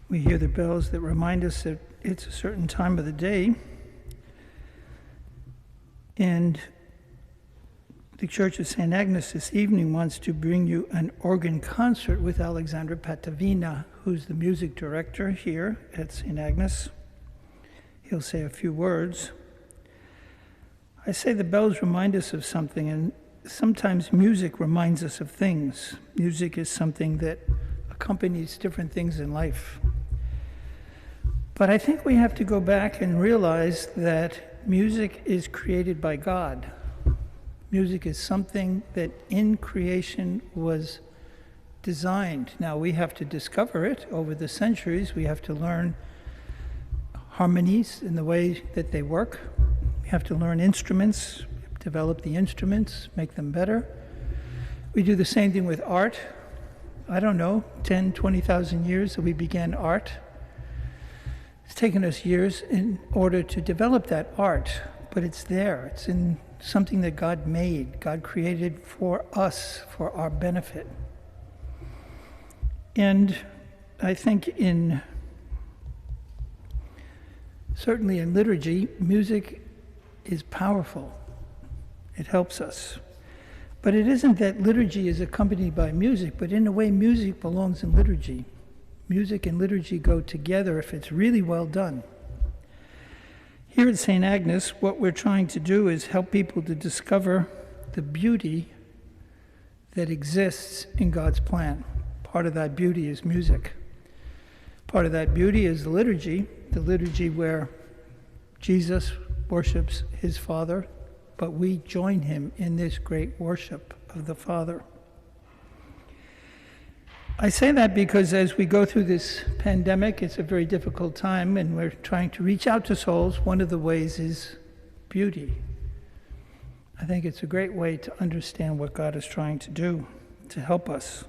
We hear the bells that remind us that it's a certain time of the day. And the Church of Saint Agnes this evening wants to bring you an organ concert with Alexandre Pattavina, who's the music director here at Saint Agnes. He'll say a few words. I say the bells remind us of something, and sometimes music reminds us of things. Music is something that accompanies different things in life. But I think we have to go back and realize that music is created by God. Music is something that in creation was designed. Now we have to discover it over the centuries. We have to learn harmonies in the way that they work. We have to learn instruments, develop the instruments, make them better. We do the same thing with art. I don't know, 10, 20,000 years that we began art. It's taken us years in order to develop that art, but it's there. It's in something that God made, God created for us, for our benefit. And I think certainly in liturgy, music is powerful. It helps us. But it isn't that liturgy is accompanied by music, but in a way music belongs in liturgy. Music and liturgy go together if it's really well done. Here at St. Agnes, what we're trying to do is help people to discover the beauty that exists in God's plan. Part of that beauty is music. Part of that beauty is the liturgy where Jesus worships his Father, but we join him in this great worship of the Father. I say that because as we go through this pandemic, it's a very difficult time, and we're trying to reach out to souls. One of the ways is beauty. I think it's a great way to understand what God is trying to do to help us.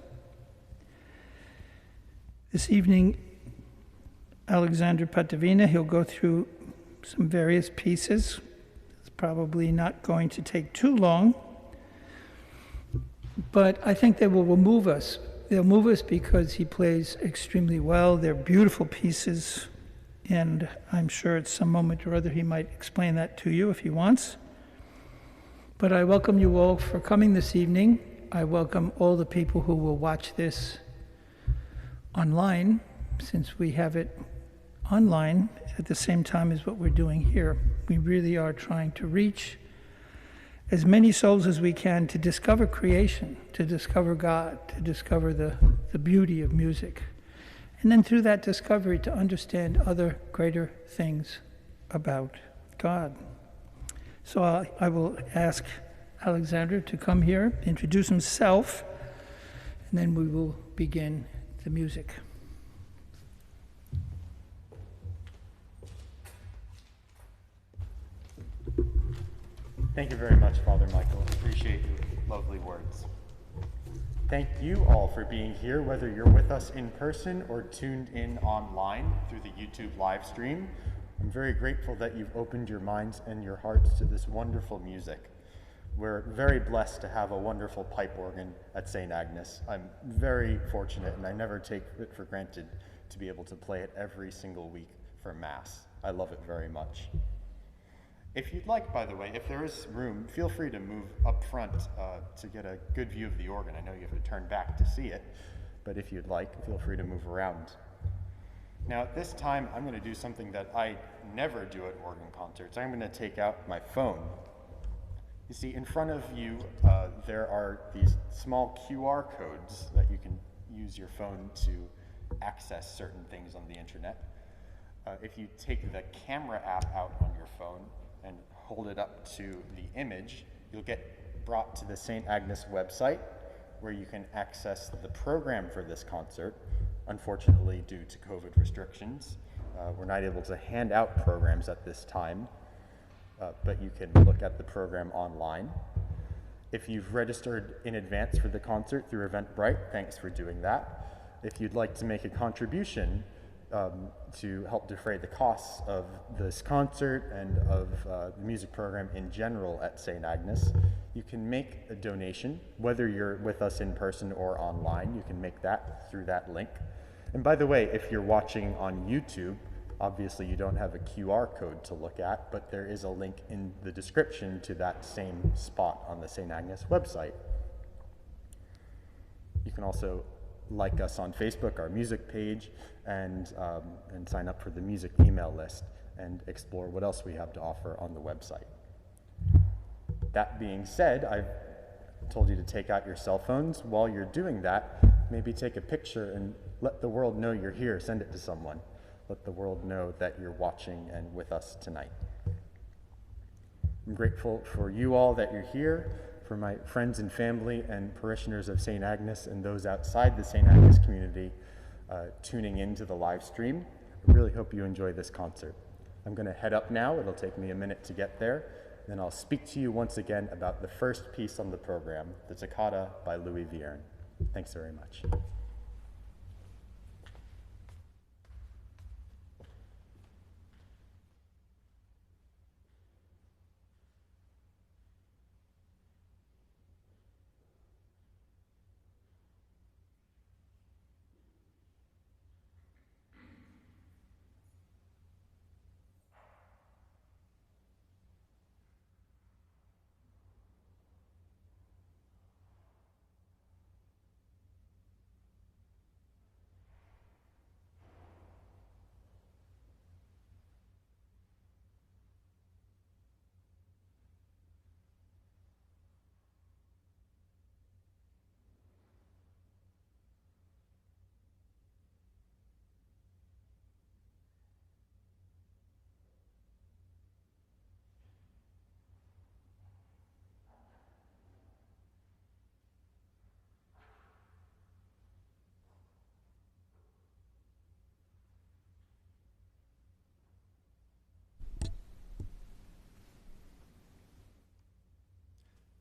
This evening, Alexandre Pattavina, he'll go through some various pieces. It's probably not going to take too long, but I think they will move us. They'll move us because he plays extremely well. They're beautiful pieces, and I'm sure at some moment or other he might explain that to you if he wants. But I welcome you all for coming this evening. I welcome all the people who will watch this online, since we have it online at the same time as what we're doing here. We really are trying to reach as many souls as we can to discover creation, to discover God, to discover the beauty of music. And then through that discovery to understand other greater things about God. So I will ask Alexandre to come here, introduce himself, and then we will begin the music. Thank you very much, Father Michael. Appreciate your lovely words. Thank you all for being here, whether you're with us in person or tuned in online through the YouTube live stream. I'm very grateful that you've opened your minds and your hearts to this wonderful music. We're very blessed to have a wonderful pipe organ at St. Agnes. I'm very fortunate, and I never take it for granted to be able to play it every single week for Mass. I love it very much. If you'd like, by the way, if there is room, feel free to move up front to get a good view of the organ. I know you have to turn back to see it, but if you'd like, feel free to move around. Now at this time, I'm going to do something that I never do at organ concerts. I'm going to take out my phone. You see, in front of you, there are these small QR codes that you can use your phone to access certain things on the internet. If you take the camera app out on your phone and hold it up to the image, you'll get brought to the St. Agnes website where you can access the program for this concert. Unfortunately, due to COVID restrictions, we're not able to hand out programs at this time, but you can look at the program online. If you've registered in advance for the concert through Eventbrite, thanks for doing that. If you'd like to make a contribution to help defray the costs of this concert and of the music program in general at St. Agnes, you can make a donation, whether you're with us in person or online. You can make that through that link. And by the way, if you're watching on YouTube, obviously you don't have a QR code to look at, but there is a link in the description to that same spot on the Saint Agnes website. You can also like us on Facebook, our music page, and sign up for the music email list and explore what else we have to offer on the website. That being said, I've told you to take out your cell phones. While you're doing that, maybe take a picture and let the world know you're here. Send it to someone. Let the world know that you're watching and with us tonight. I'm grateful for you all that you're here, for my friends and family and parishioners of St. Agnes and those outside the St. Agnes community tuning into the live stream. I really hope you enjoy this concert. I'm going to head up now. It'll take me a minute to get there. Then I'll speak to you once again about the first piece on the program, the Toccata by Louis Vierne. Thanks very much.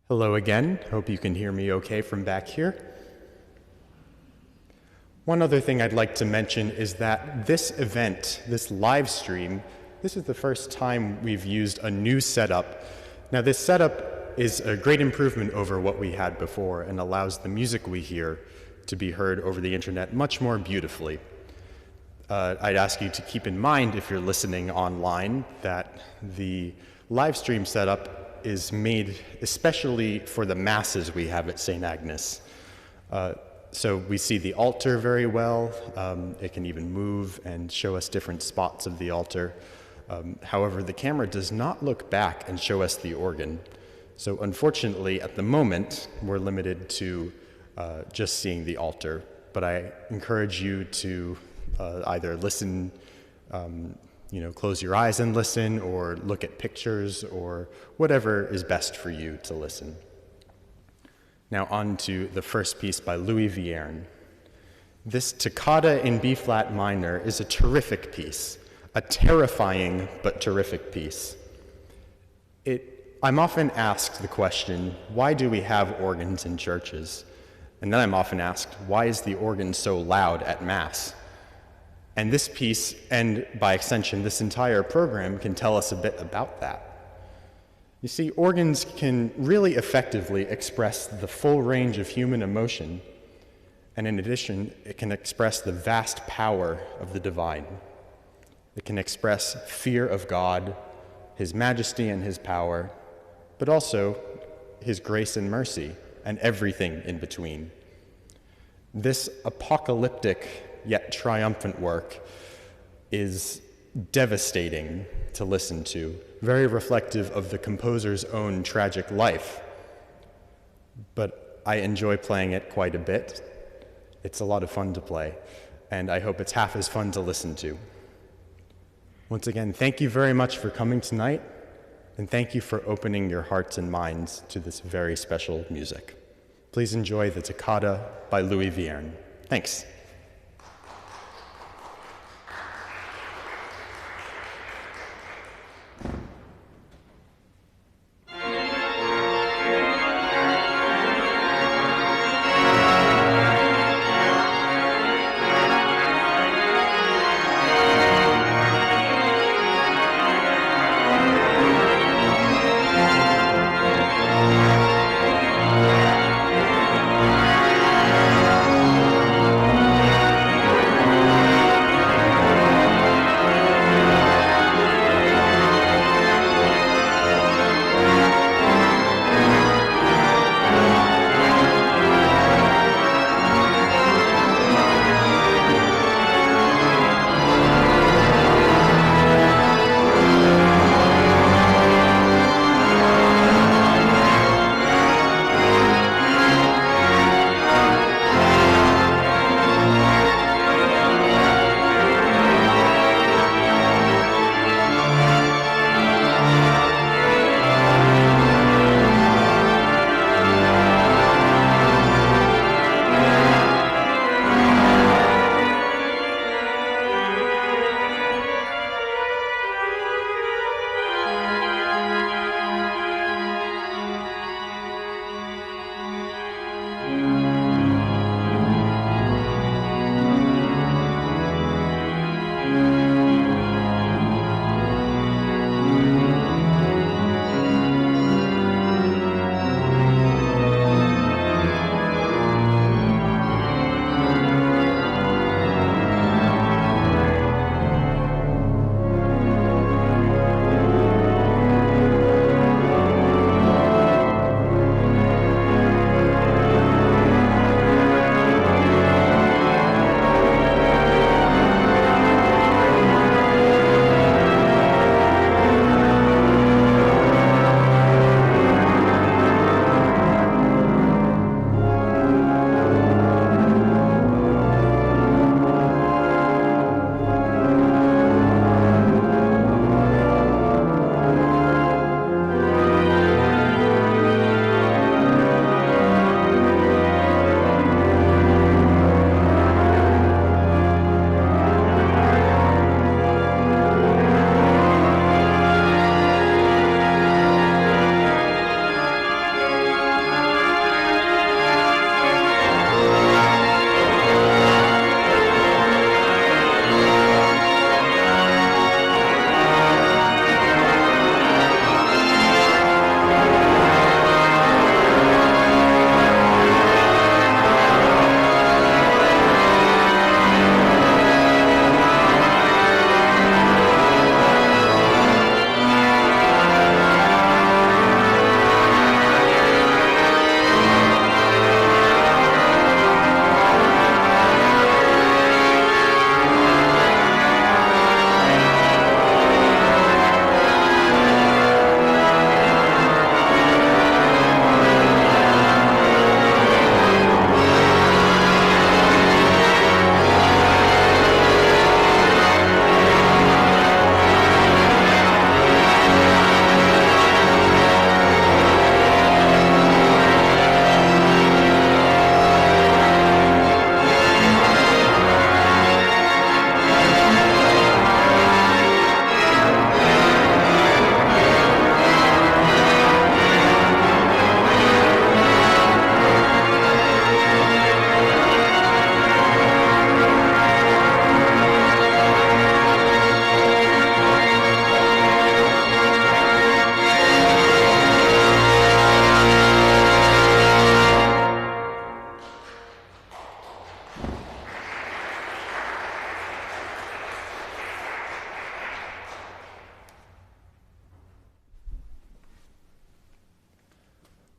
Hello again. Hope you can hear me okay from back here. One other thing I'd like to mention is that this event, this live stream, this is the first time we've used a new setup. Now this setup is a great improvement over what we had before and allows the music we hear to be heard over the internet much more beautifully. I'd ask you to keep in mind, if you're listening online, that the live stream setup is made especially for the masses we have at St. Agnes. So we see the altar very well. It can even move and show us different spots of the altar. However, the camera does not look back and show us the organ. So unfortunately, at the moment, we're limited to just seeing the altar. But I encourage you to either listen, close your eyes and listen, or look at pictures, or whatever is best for you to listen. Now on to the first piece by Louis Vierne. This Toccata in B-flat minor is a terrific piece, a terrifying but terrific piece. I'm often asked the question, why do we have organs in churches? And then I'm often asked, why is the organ so loud at Mass? And this piece, and by extension, this entire program, can tell us a bit about that. You see, organs can really effectively express the full range of human emotion, and in addition, it can express the vast power of the divine. It can express fear of God, His majesty and His power, but also His grace and mercy, and everything in between. This apocalyptic yet triumphant work is devastating to listen to, very reflective of the composer's own tragic life. But I enjoy playing it quite a bit. It's a lot of fun to play, and I hope it's half as fun to listen to. Once again, thank you very much for coming tonight, and thank you for opening your hearts and minds to this very special music. Please enjoy the Toccata by Louis Vierne. Thanks.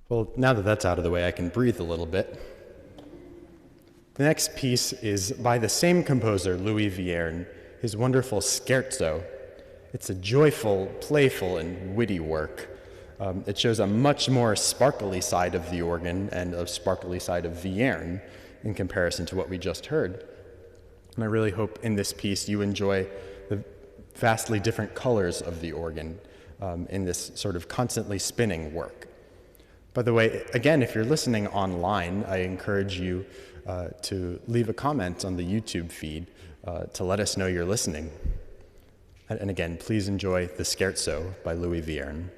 Well, now that that's out of the way, I can breathe a little bit. The next piece is by the same composer, Louis Vierne, his wonderful Scherzo. It's a joyful, playful, and witty work. It shows a much more sparkly side of the organ and a sparkly side of Vierne in comparison to what we just heard. And I really hope in this piece you enjoy the vastly different colors of the organ in this sort of constantly spinning work. By the way, again, if you're listening online, I encourage you to leave a comment on the YouTube feed to let us know you're listening. And again, please enjoy the Scherzo by Louis Vierne.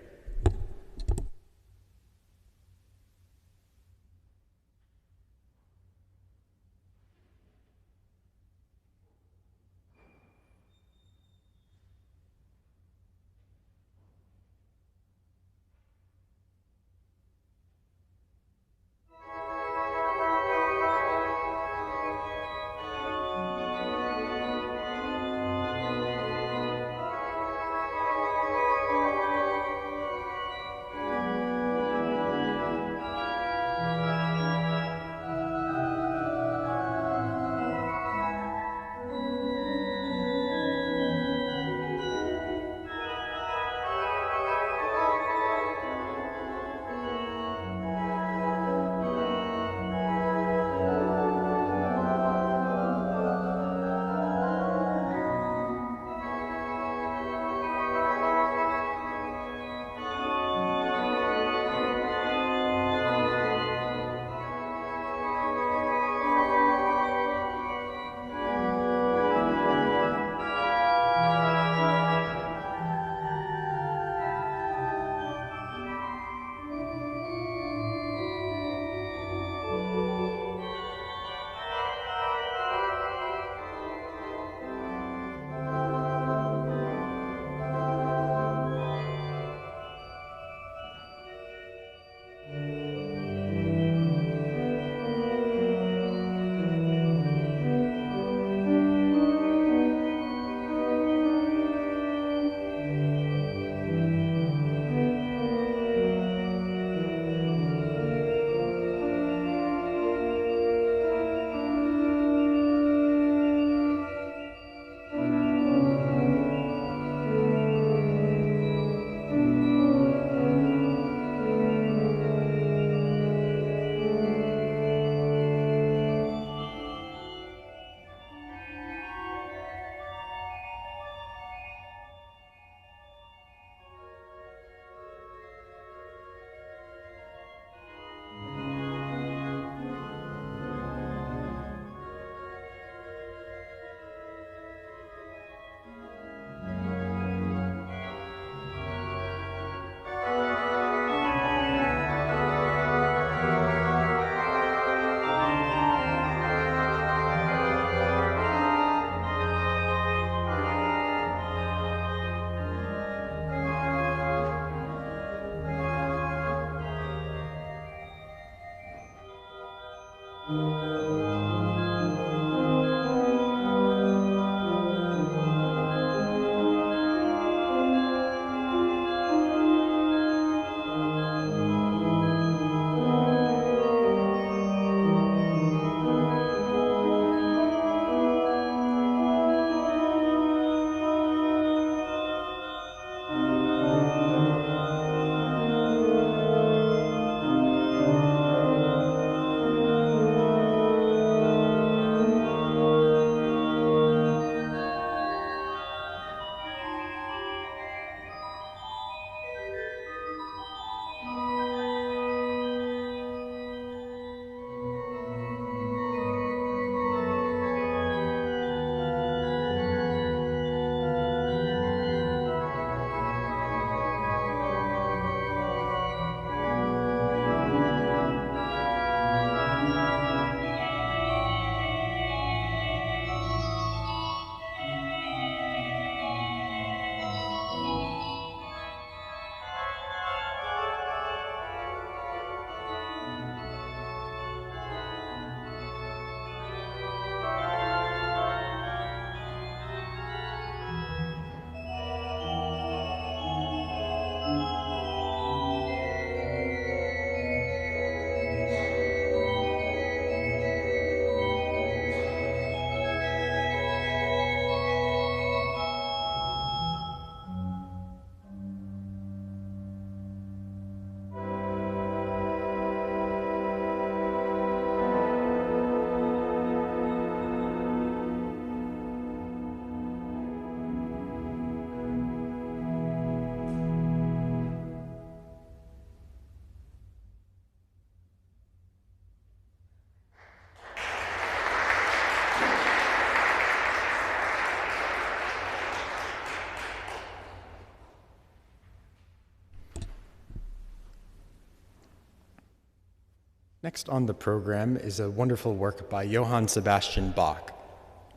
Next on the program is a wonderful work by Johann Sebastian Bach.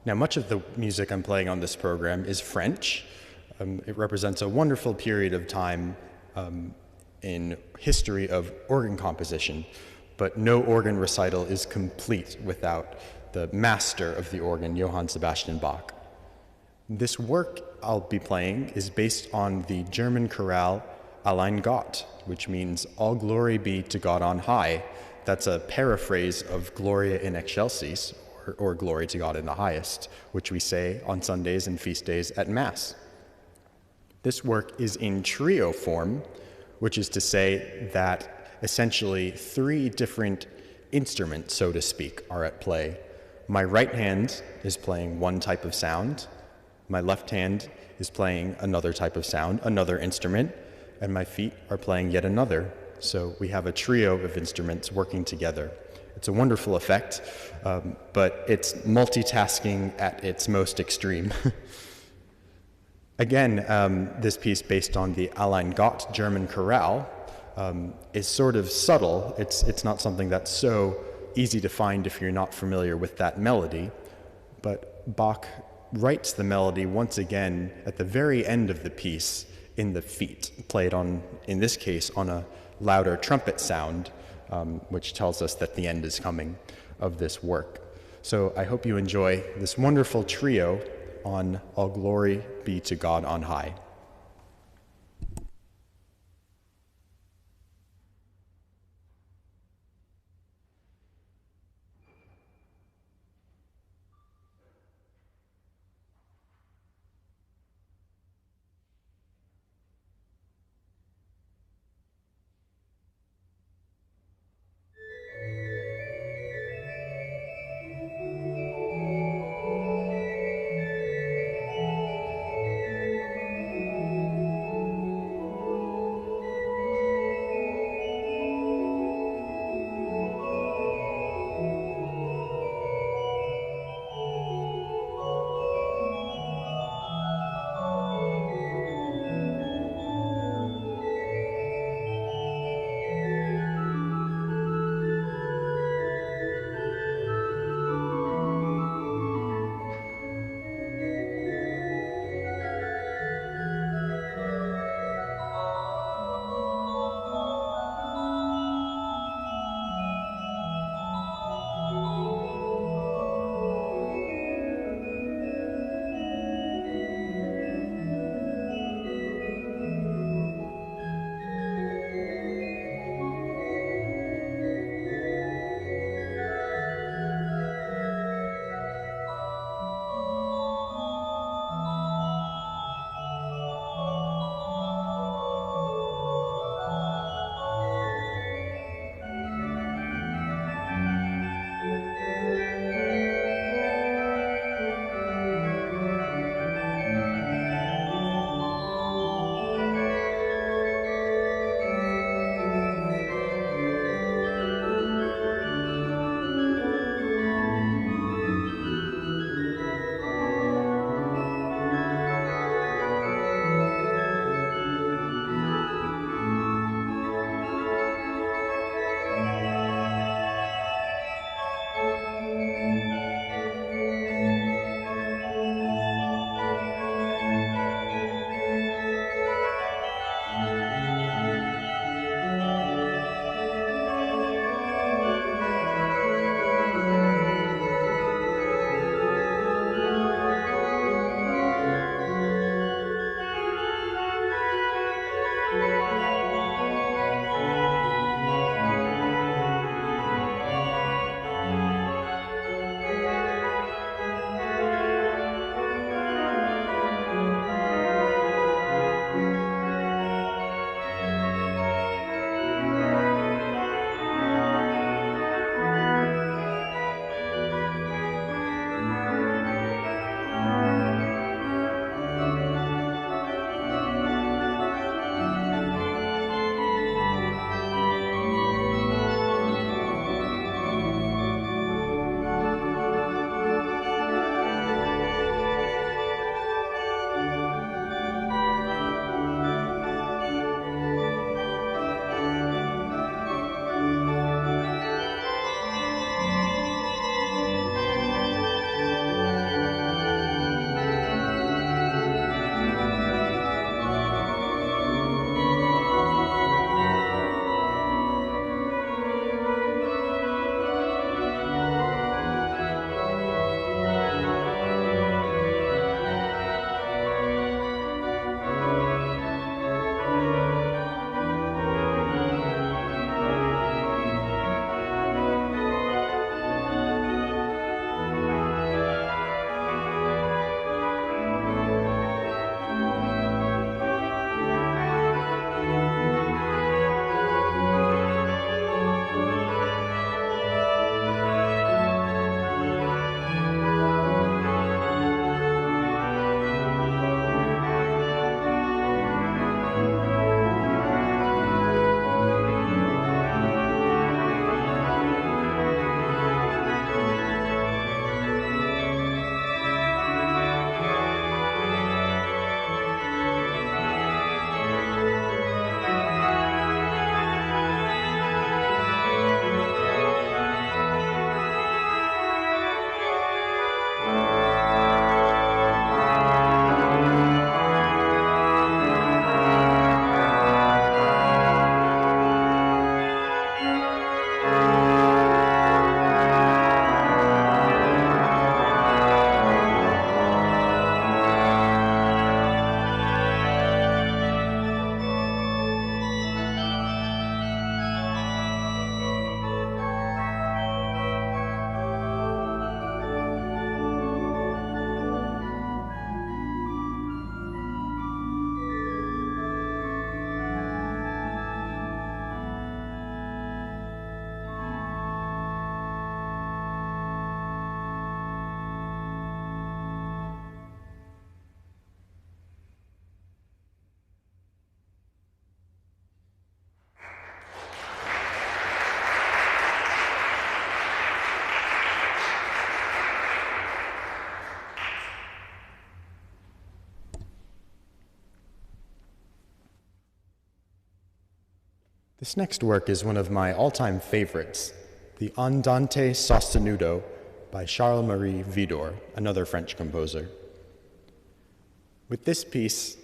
Now, much of the music I'm playing on this program is French. It represents a wonderful period of time in history of organ composition, but no organ recital is complete without the master of the organ, Johann Sebastian Bach. This work I'll be playing is based on the German chorale Allein Gott, which means all glory be to God on high. That's a paraphrase of Gloria in Excelsis, or glory to God in the highest, which we say on Sundays and feast days at Mass. This work is in trio form, which is to say that essentially 3 different instruments, so to speak, are at play. My right hand is playing one type of sound, my left hand is playing another type of sound, another instrument, and my feet are playing yet another. So we have a trio of instruments working together. It's a wonderful effect, but it's multitasking at its most extreme. Again, this piece based on the Allein Gott German chorale is sort of subtle. It's not something that's so easy to find if you're not familiar with that melody, but Bach writes the melody once again at the very end of the piece in the feet, played on, in this case, on a louder trumpet sound, which tells us that the end is coming of this work. So I hope you enjoy this wonderful trio on All Glory Be to God on High. This next work is one of my all-time favorites, the Andante Sostenuto by Charles-Marie Widor, another French composer. With this piece,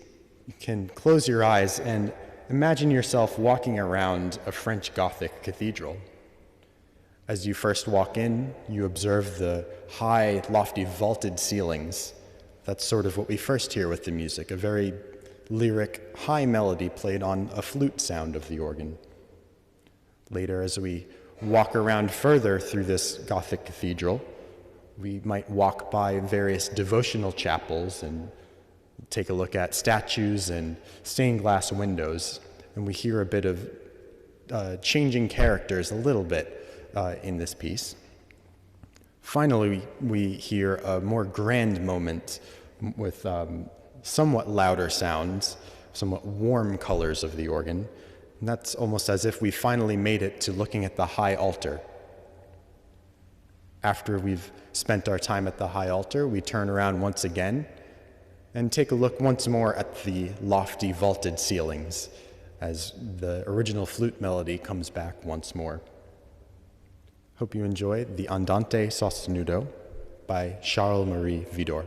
you can close your eyes and imagine yourself walking around a French Gothic cathedral. As you first walk in, you observe the high, lofty, vaulted ceilings. That's sort of what we first hear with the music, a very lyric, high melody played on a flute sound of the organ. Later, as we walk around further through this Gothic cathedral, we might walk by various devotional chapels and take a look at statues and stained glass windows, and we hear a bit of changing characters a little bit in this piece. Finally, we hear a more grand moment with somewhat louder sounds, somewhat warm colors of the organ. And that's almost as if we finally made it to looking at the high altar. After we've spent our time at the high altar, we turn around once again and take a look once more at the lofty vaulted ceilings as the original flute melody comes back once more. Hope you enjoy the Andante Sostenuto by Charles-Marie Vidor.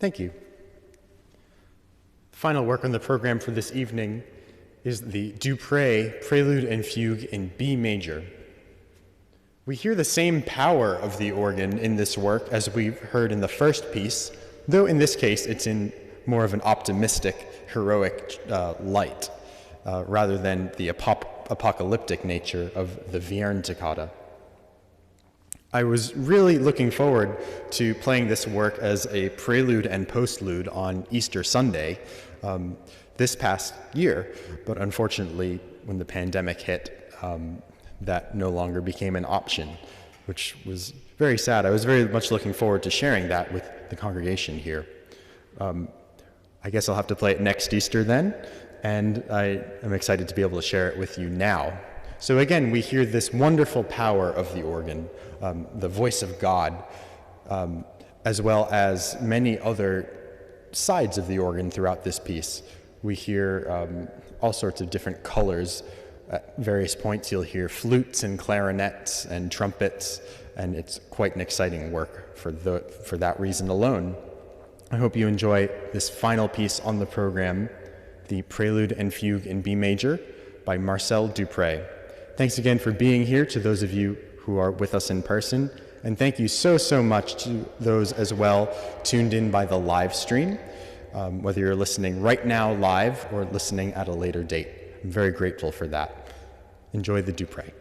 Thank you. The final work on the program for this evening is the Dupré Prelude and Fugue in B major. We hear the same power of the organ in this work as we've heard in the first piece, though in this case it's in more of an optimistic, heroic light, rather than the apocalyptic nature of the Vierne Toccata. I was really looking forward to playing this work as a prelude and postlude on Easter Sunday this past year, but unfortunately, when the pandemic hit, that no longer became an option, which was very sad. I was very much looking forward to sharing that with the congregation here. I guess I'll have to play it next Easter then, and I am excited to be able to share it with you now. So again, we hear this wonderful power of the organ, the voice of God, as well as many other sides of the organ throughout this piece. We hear all sorts of different colors. At various points you'll hear flutes and clarinets and trumpets, and it's quite an exciting work for that reason alone. I hope you enjoy this final piece on the program, the Prelude and Fugue in B major by Marcel Dupré. Thanks again for being here to those of you who are with us in person, and thank you so much to those as well tuned in by the live stream, whether you're listening right now live or listening at a later date. I'm very grateful for that. Enjoy the Dupré.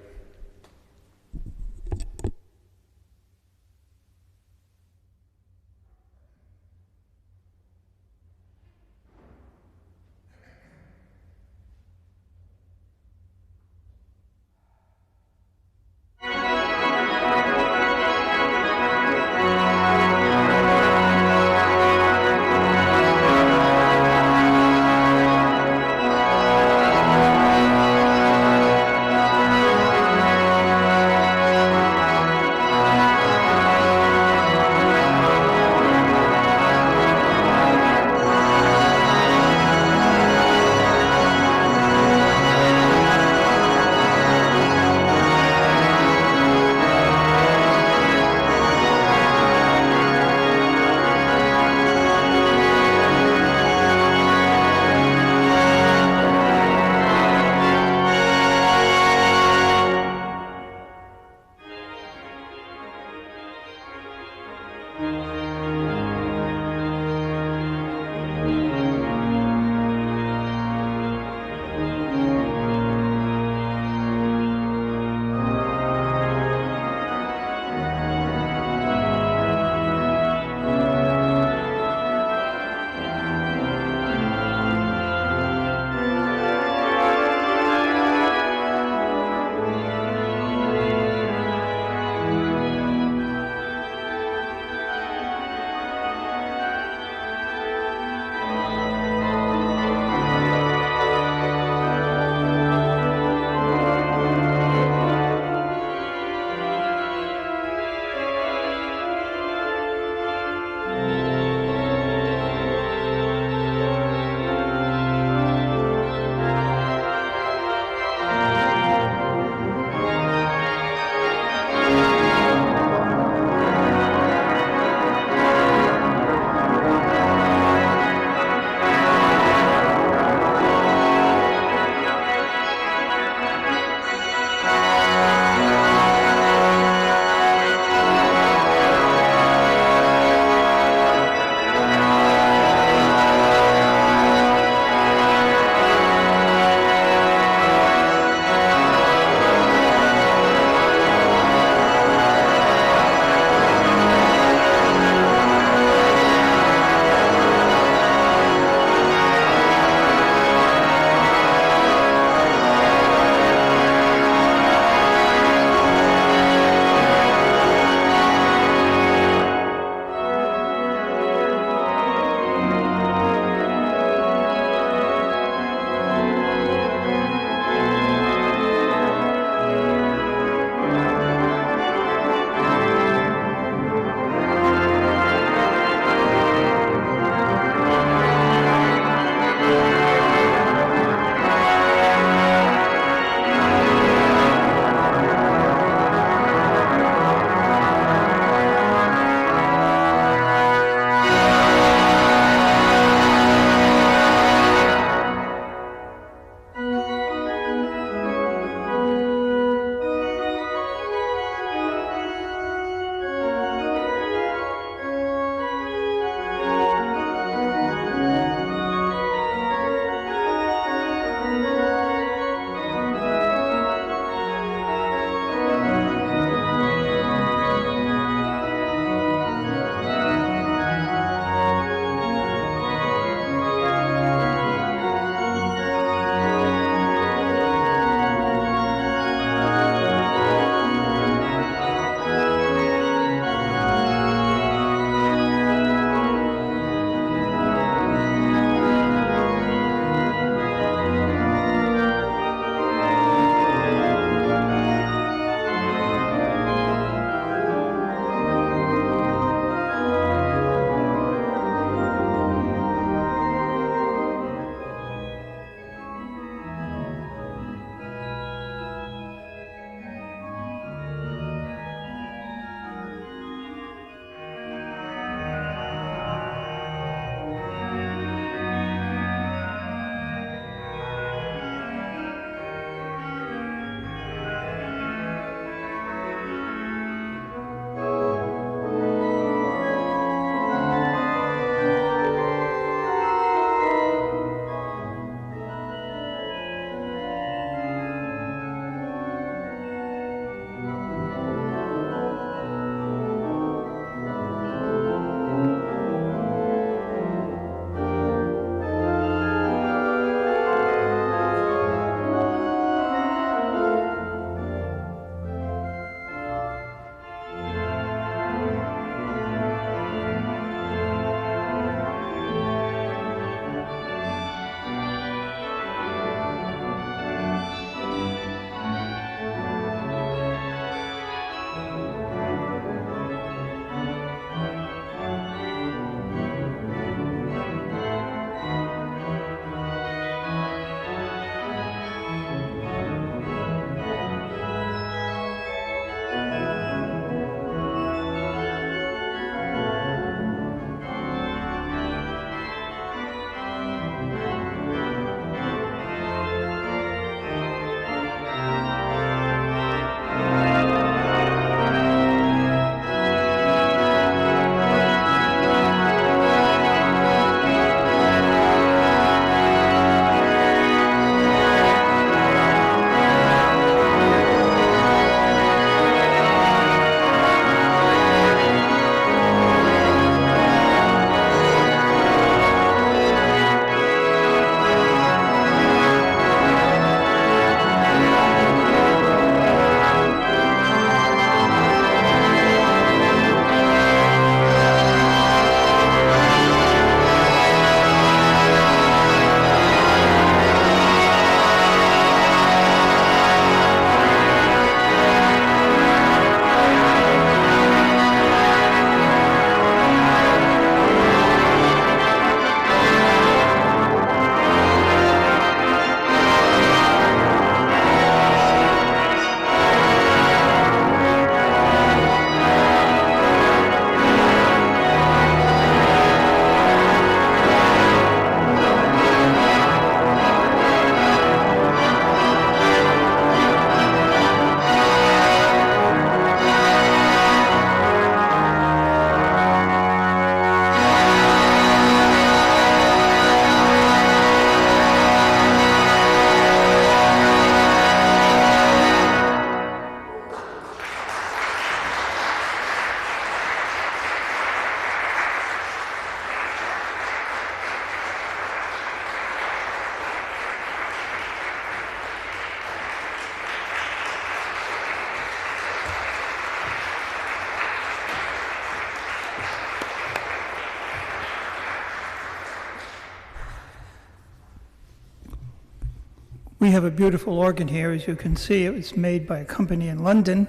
We have a beautiful organ here, as you can see. It was made by a company in London.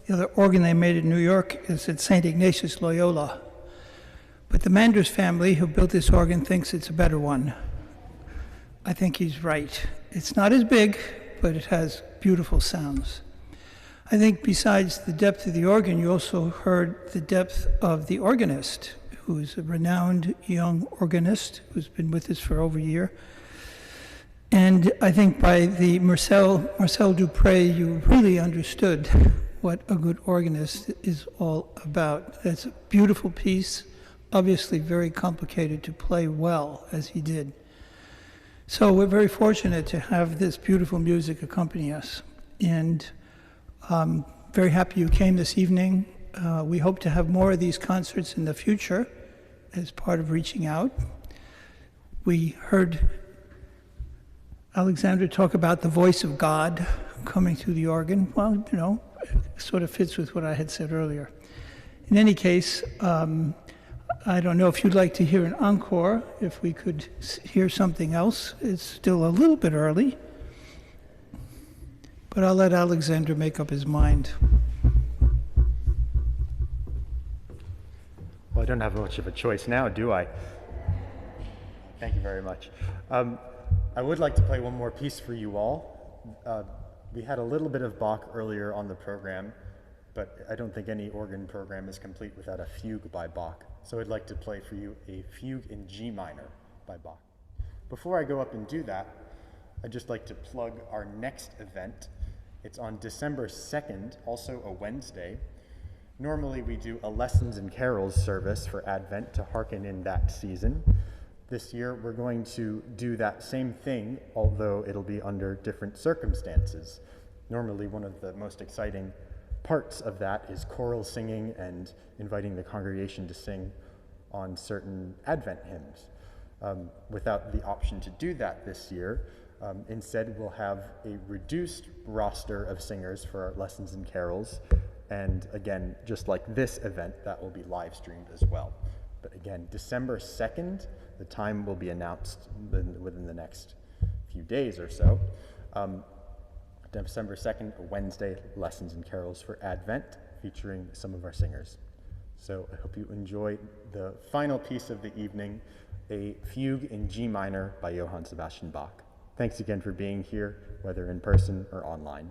The other organ they made in New York is at Saint Ignatius Loyola. But the Manders family who built this organ thinks it's a better one. I think he's right. It's not as big, but it has beautiful sounds. I think besides the depth of the organ, you also heard the depth of the organist, who's a renowned young organist who's been with us for over a year. And I think by the Marcel Dupré, you really understood what a good organist is all about. That's a beautiful piece, obviously very complicated to play well, as he did. So we're very fortunate to have this beautiful music accompany us. And very happy you came this evening. We hope to have more of these concerts in the future as part of reaching out. We heard Alexander talk about the voice of God coming through the organ. Well, you know, it sort of fits with what I had said earlier. In any case, I don't know if you'd like to hear an encore, if we could hear something else. It's still a little bit early, but I'll let Alexander make up his mind. Well, I don't have much of a choice now, do I? Thank you very much. I would like to play one more piece for you all. We had a little bit of Bach earlier on the program, but I don't think any organ program is complete without a fugue by Bach. So I'd like to play for you a fugue in G minor by Bach. Before I go up and do that, I'd just like to plug our next event. It's on December 2nd, also a Wednesday. Normally we do a Lessons and Carols service for Advent to hearken in that season. This year, we're going to do that same thing, although it'll be under different circumstances. Normally, one of the most exciting parts of that is choral singing and inviting the congregation to sing on certain Advent hymns. Without the option to do that this year, instead we'll have a reduced roster of singers for our Lessons and Carols. And again, just like this event, that will be live streamed as well. But again, December 2nd, the time will be announced within the next few days or so. December 2nd, a Wednesday, Lessons and Carols for Advent, featuring some of our singers. So I hope you enjoy the final piece of the evening, a fugue in G minor by Johann Sebastian Bach. Thanks again for being here, whether in person or online.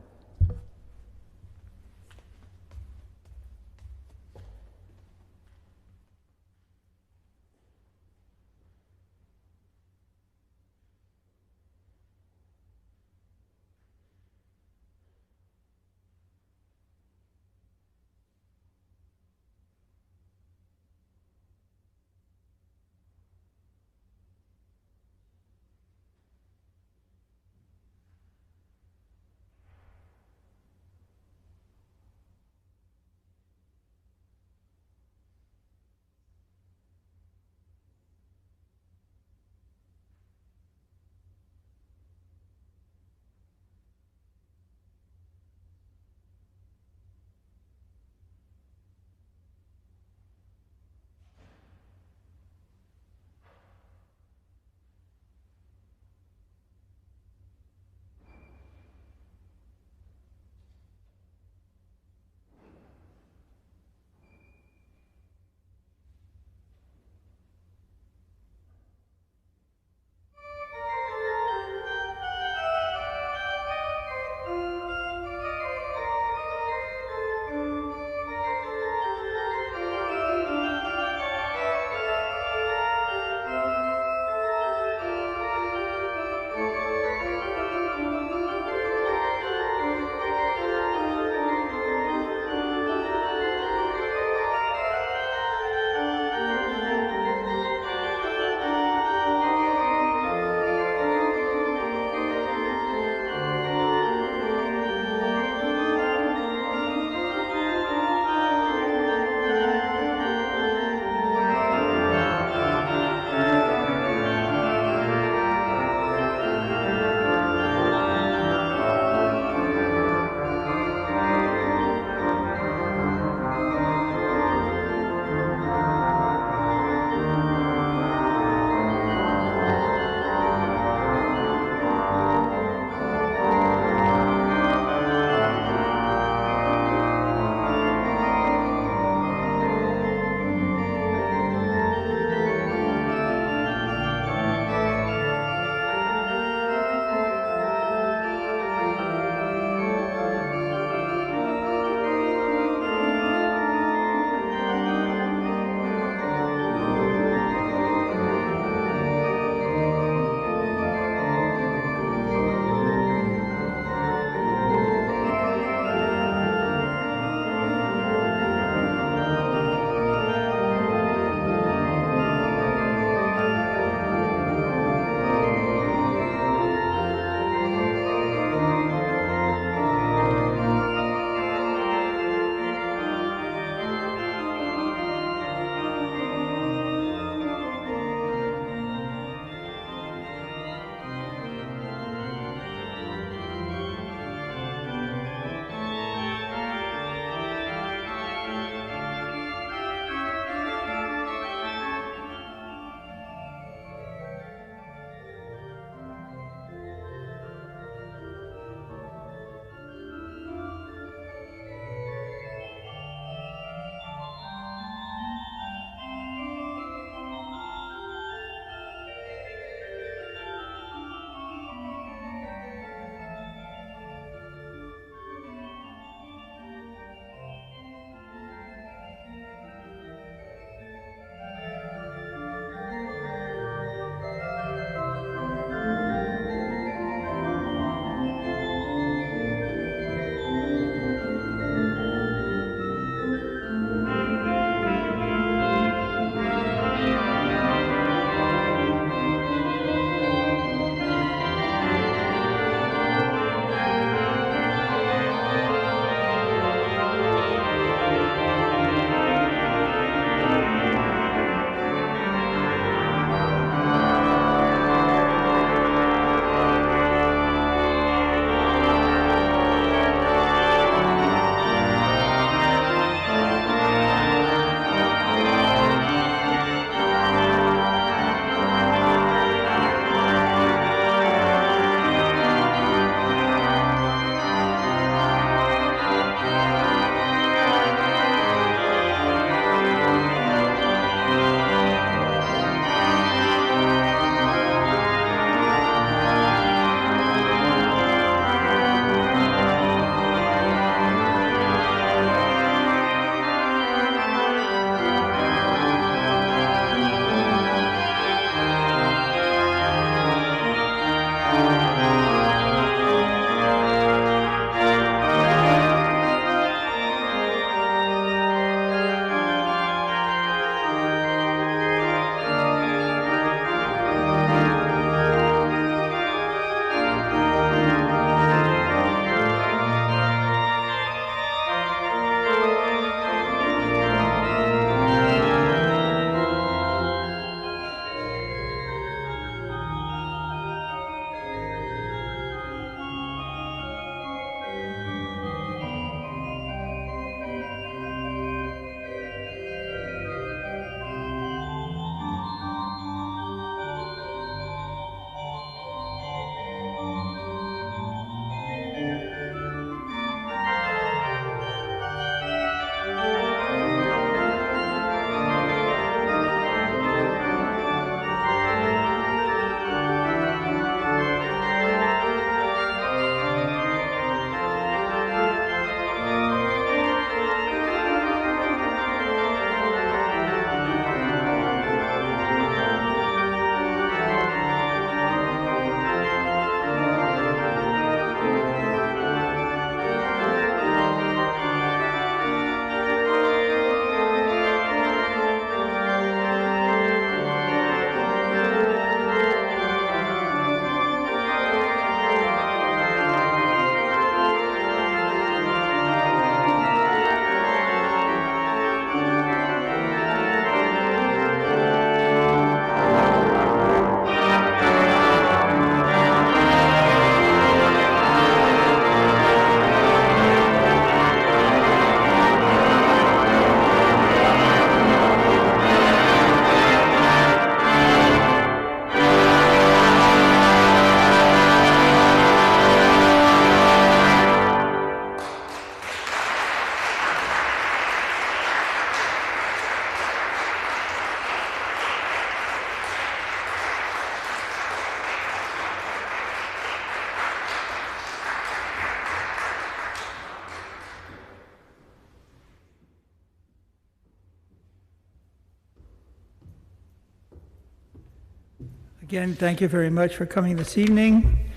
Again, thank you very much for coming this evening,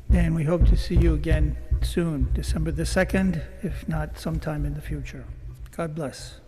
and we hope to see you again soon, December the 2nd, if not sometime in the future. God bless.